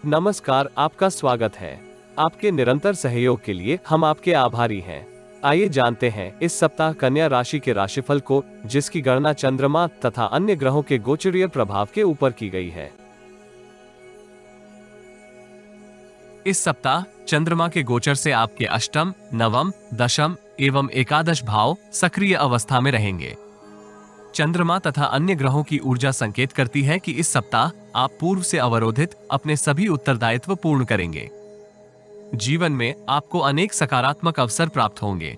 नमस्कार, आपका स्वागत है। आपके निरंतर सहयोग के लिए हम आपके आभारी हैं। आइए जानते हैं इस सप्ताह कन्या राशि के राशिफल को, जिसकी गणना चंद्रमा तथा अन्य ग्रहों के गोचरीय प्रभाव के ऊपर की गई है। इस सप्ताह चंद्रमा के गोचर से आपके अष्टम, नवम, दशम एवं एकादश भाव सक्रिय अवस्था में रहेंगे। चंद्रमा तथा अन्य ग्रहों की ऊर्जा संकेत करती है कि इस सप्ताह आप पूर्व से अवरोधित अपने सभी उत्तरदायित्व पूर्ण करेंगे। जीवन में आपको अनेक सकारात्मक अवसर प्राप्त होंगे,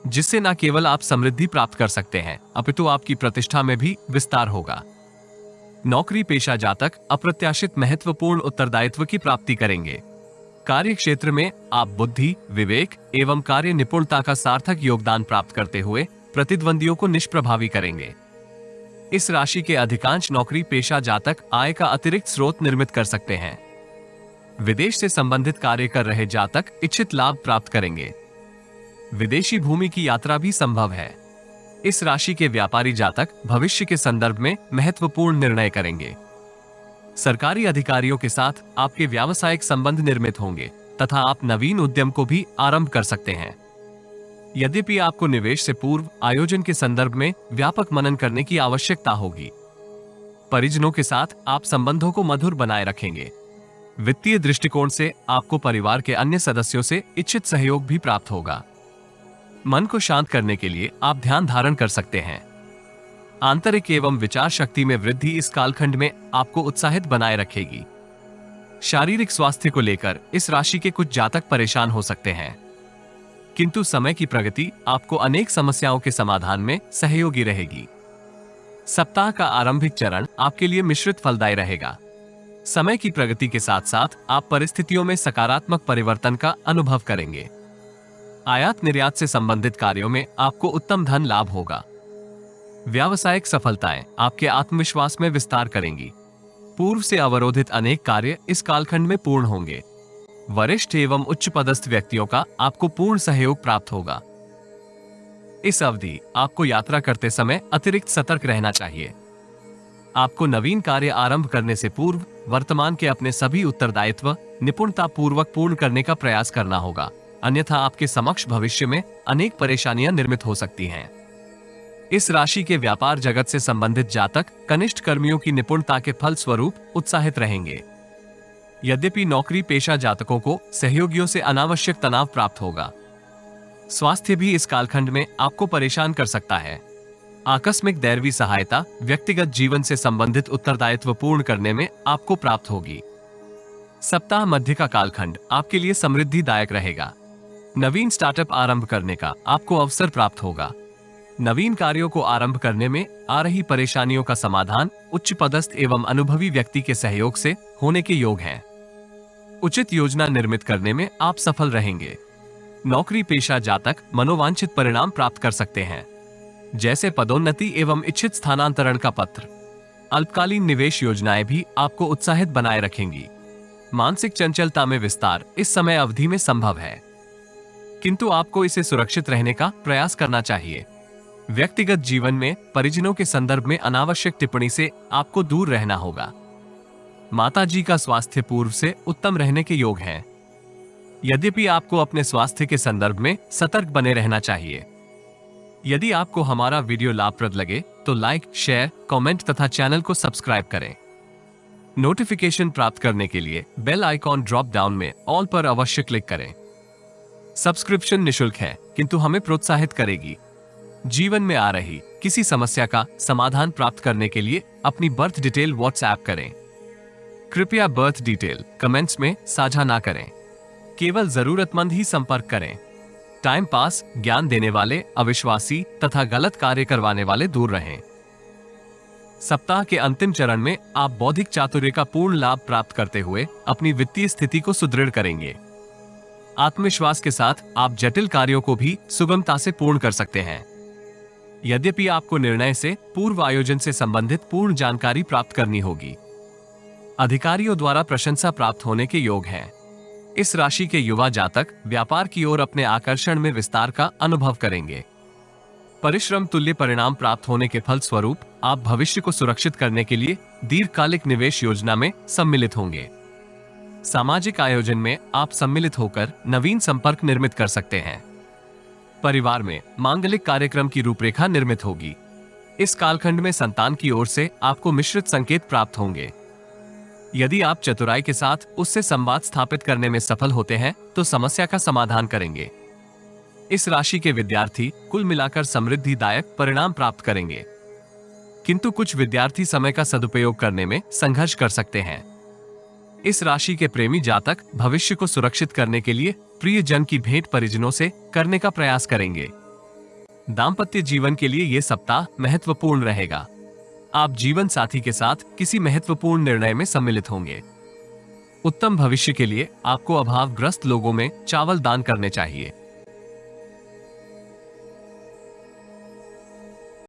जिससे न केवल आप समृद्धि प्राप्त कर सकते हैं, अपितु आपकी प्रतिष्ठा में भी विस्तार होगा। नौकरी पेशा जातक अप्रत्याशित महत्वपूर्ण उत्तरदायित्व की प्राप्ति करेंगे। कार्य क्षेत्र में आप बुद्धि, विवेक एवं कार्य निपुणता का सार्थक योगदान प्राप्त करते हुए प्रतिद्वंदियों को निष्प्रभावी करेंगे। इस राशि के अधिकांश नौकरी पेशा जातक आय का अतिरिक्त स्रोत निर्मित कर सकते हैं। विदेश से संबंधित कार्य कर रहे जातक इच्छित लाभ प्राप्त करेंगे। विदेशी भूमि की यात्रा भी संभव है। इस राशि के व्यापारी जातक भविष्य के संदर्भ में महत्वपूर्ण निर्णय करेंगे। सरकारी अधिकारियों के साथ आपके व्यावसायिक संबंध निर्मित होंगे तथा आप नवीन उद्यम को भी आरंभ कर सकते हैं। यद्यपि आपको निवेश से पूर्व आयोजन के संदर्भ में व्यापक मनन करने की आवश्यकता होगी। परिजनों के साथ आप संबंधों को मधुर बनाए रखेंगे। वित्तीय दृष्टिकोण से आपको परिवार के अन्य सदस्यों से इच्छित सहयोग भी प्राप्त होगा। मन को शांत करने के लिए आप ध्यान धारण कर सकते हैं। आंतरिक एवं विचार शक्ति में वृद्धि इस कालखंड में आपको उत्साहित बनाए रखेगी। शारीरिक स्वास्थ्य को लेकर इस राशि के कुछ जातक परेशान हो सकते हैं, किंतु समय की प्रगति आपको अनेक समस्याओं के समाधान में सहयोगी रहेगी। सप्ताह का आरंभिक चरण आपके लिए मिश्रित फलदायी रहेगा। समय की प्रगति के साथ साथ आप परिस्थितियों में सकारात्मक परिवर्तन का अनुभव करेंगे। आयात निर्यात से संबंधित कार्यों में आपको उत्तम धन लाभ होगा। व्यावसायिक सफलताएं आपके आत्मविश्वास में विस्तार करेंगी। पूर्व से अवरोधित अनेक कार्य इस कालखंड में पूर्ण होंगे। वरिष्ठ एवं उच्च पदस्थ व्यक्तियों का आपको पूर्ण सहयोग प्राप्त होगा। इस अवधि आपको यात्रा करते समय अतिरिक्त सतर्क रहना चाहिए। आपको नवीन कार्य आरंभ करने से पूर्व वर्तमान के अपने सभी उत्तरदायित्व निपुणता पूर्वक पूर्ण करने का प्रयास करना होगा, अन्यथा आपके समक्ष भविष्य में अनेक परेशानियां निर्मित हो सकती हैं। इस राशि के व्यापार जगत से संबंधित जातक कनिष्ठ कर्मियों की निपुणता के फल स्वरूप उत्साहित रहेंगे। यद्यपि नौकरी पेशा जातकों को सहयोगियों से अनावश्यक तनाव प्राप्त होगा। स्वास्थ्य भी इस कालखंड में आपको परेशान कर सकता है। आकस्मिक दैवीय सहायता व्यक्तिगत जीवन से संबंधित उत्तरदायित्व पूर्ण करने में आपको प्राप्त होगी। सप्ताह मध्य का कालखंड आपके लिए समृद्धिदायक रहेगा। नवीन स्टार्टअप आरंभ करने का आपको अवसर प्राप्त होगा। नवीन कार्यों को आरंभ करने में आ रही परेशानियों का समाधान उच्च पदस्थ एवं अनुभवी व्यक्ति के सहयोग से होने के योग हैं। उचित योजना निर्मित करने में आप सफल रहेंगे। नौकरी पेशा जातक मनोवांछित परिणाम प्राप्त कर सकते हैं, जैसे पदोन्नति एवं इच्छित स्थानांतरण का पत्र। अल्पकालीन निवेश योजनाएं भी आपको उत्साहित बनाए रखेंगी। मानसिक चंचलता में विस्तार इस समय अवधि में संभव है, किंतु आपको इसे सुरक्षित रहने का प्रयास करना चाहिए। व्यक्तिगत जीवन में परिजनों के संदर्भ में अनावश्यक टिप्पणी से आपको दूर रहना होगा। माताजी का स्वास्थ्य पूर्व से उत्तम रहने के योग हैं। यद्यपि आपको अपने स्वास्थ्य के संदर्भ में सतर्क बने रहना चाहिए। यदि आपको हमारा वीडियो लाभप्रद लगे तो लाइक, शेयर, कमेंट तथा चैनल को सब्सक्राइब करें। नोटिफिकेशन प्राप्त करने के लिए बेल आइकॉन ड्रॉप डाउन में ऑल पर अवश्य क्लिक करें। सब्सक्रिप्शन निशुल्क है, किंतु हमें प्रोत्साहित करेगी। जीवन में आ रही किसी समस्या का समाधान प्राप्त करने के लिए अपनी बर्थ डिटेल व्हाट्सएप करें। कृपया बर्थ डिटेल कमेंट्स में साझा ना करें। केवल जरूरतमंद ही संपर्क करें। टाइम पास, ज्ञान देने वाले, अविश्वासी तथा गलत कार्य करवाने वाले दूर रहें। सप्ताह के अंतिम चरण में आप बौद्धिक चातुर्य का पूर्ण लाभ प्राप्त करते हुए अपनी वित्तीय स्थिति को सुदृढ़ करेंगे। आत्मविश्वास के साथ आप जटिल कार्यों को भी सुगमता से पूर्ण कर सकते हैं। यद्यपि आपको निर्णय से पूर्व आयोजन से संबंधित पूर्ण जानकारी प्राप्त करनी होगी। अधिकारियों द्वारा प्रशंसा प्राप्त होने के योग हैं। इस राशि के युवा जातक व्यापार की ओर अपने आकर्षण में विस्तार का अनुभव करेंगे। परिश्रम तुल्य परिणाम प्राप्त होने के फल स्वरूप आप भविष्य को सुरक्षित करने के लिए दीर्घकालिक निवेश योजना में सम्मिलित होंगे। सामाजिक आयोजन में आप सम्मिलित होकर नवीन संपर्क निर्मित कर सकते हैं। परिवार में मांगलिक कार्यक्रम की रूपरेखा निर्मित होगी। इस कालखंड में संतान की ओर से आपको मिश्रित संकेत प्राप्त होंगे। यदि आप चतुराई के साथ उससे संवाद स्थापित करने में सफल होते हैं तो समस्या का समाधान करेंगे। इस राशि के विद्यार्थी कुल मिलाकर समृद्धिदायक परिणाम प्राप्त करेंगे, किंतु कुछ विद्यार्थी समय का सदुपयोग करने में संघर्ष कर सकते हैं। इस राशि के प्रेमी जातक भविष्य को सुरक्षित करने के लिए प्रिय जन की भेंट परिजनों से करने का प्रयास करेंगे। दाम्पत्य जीवन के लिए यह सप्ताह महत्वपूर्ण रहेगा। आप जीवन साथी के साथ किसी महत्वपूर्ण निर्णय में सम्मिलित होंगे। उत्तम भविष्य के लिए आपको अभावग्रस्त लोगों में चावल दान करने चाहिए।